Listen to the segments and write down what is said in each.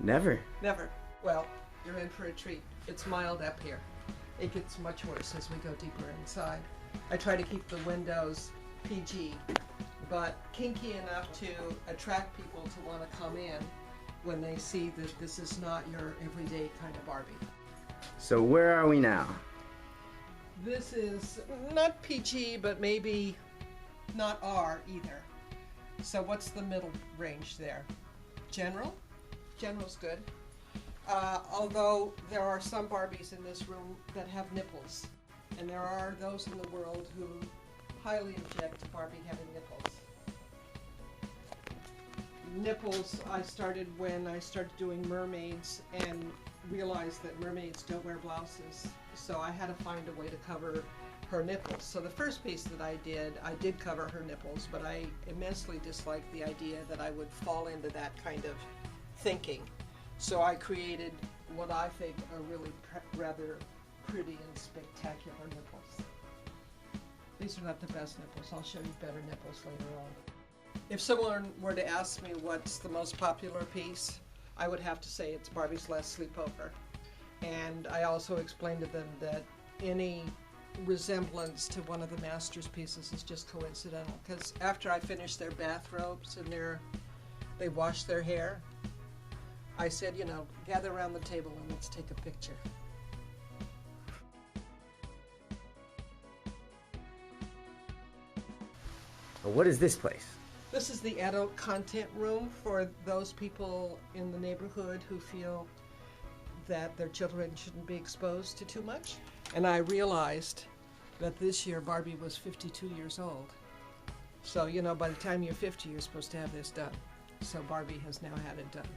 Never. Never. Well, you're in for a treat. It's mild up here. It gets much worse as we go deeper inside. I try to keep the windows PG, but kinky enough to attract people to want to come in when they see that this is not your everyday kind of Barbie. So where are we now? This is not PG, but maybe not R either. So what's the middle range there? General? General's good. Although there are some Barbies in this room that have nipples. And there are those in the world who highly object to Barbie having nipples. Nipples I started when I started doing mermaids and realized that mermaids don't wear blouses. So I had to find a way to cover her nipples. So the first piece that I did cover her nipples, but I immensely disliked the idea that I would fall into that kind of thinking. So I created what I think are really rather pretty and spectacular nipples. These are not the best nipples. I'll show you better nipples later on. If someone were to ask me what's the most popular piece, I would have to say it's Barbie's Last Sleepover. And I also explained to them that any resemblance to one of the master's pieces is just coincidental, because after I finished their bathrobes and they washed their hair, I said, you know, gather around the table and let's take a picture. What is this place? This is the adult content room for those people in the neighborhood who feel that their children shouldn't be exposed to too much. And I realized that this year Barbie was 52 years old. So, you know, by the time you're 50, you're supposed to have this done. So Barbie has now had it done.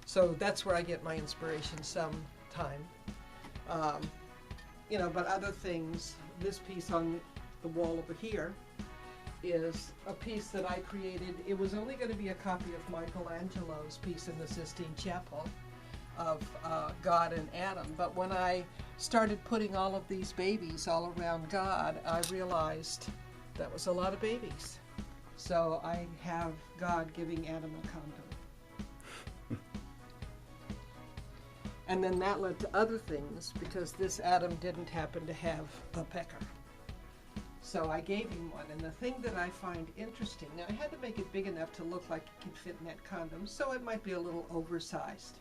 So that's where I get my inspiration sometime. You know, but other things, this piece on the wall over here is a piece that I created. It was only going to be a copy of Michelangelo's piece in the Sistine Chapel of God and Adam. But when I started putting all of these babies all around God, I realized that was a lot of babies. So I have God giving Adam a condom. And then that led to other things, because this Adam didn't happen to have a pecker. So I gave him one, and the thing that I find interesting, now I had to make it big enough to look like it could fit in that condom, so it might be a little oversized.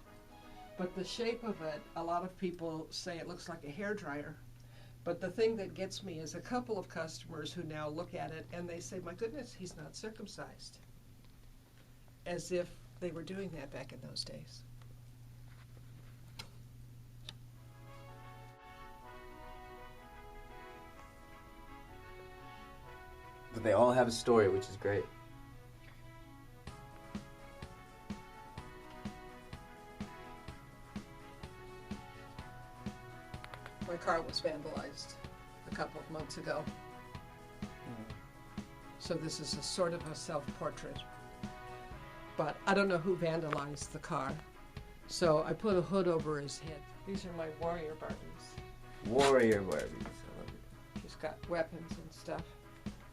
But the shape of it, a lot of people say it looks like a hairdryer. But the thing that gets me is a couple of customers who now look at it and they say, my goodness, he's not circumcised. As if they were doing that back in those days. But they all have a story, which is great. My car was vandalized a couple of months ago. So this is a sort of a self-portrait. But I don't know who vandalized the car. So I put a hood over his head. These are my warrior Barbies. Warrior Barbies. I love it. She's got weapons and stuff.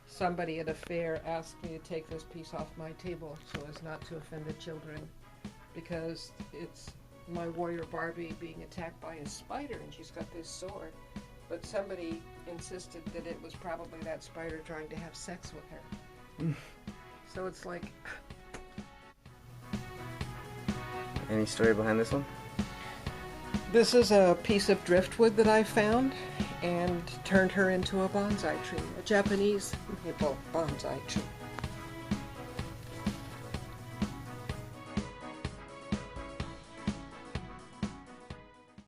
Somebody at a fair asked me to take this piece off my table so as not to offend the children, because it's my warrior Barbie being attacked by a spider and she's got this sword. But somebody insisted that it was probably that spider trying to have sex with her. So it's like... Any story behind this one? This is a piece of driftwood that I found and turned her into a bonsai tree, a Japanese maple bonsai tree.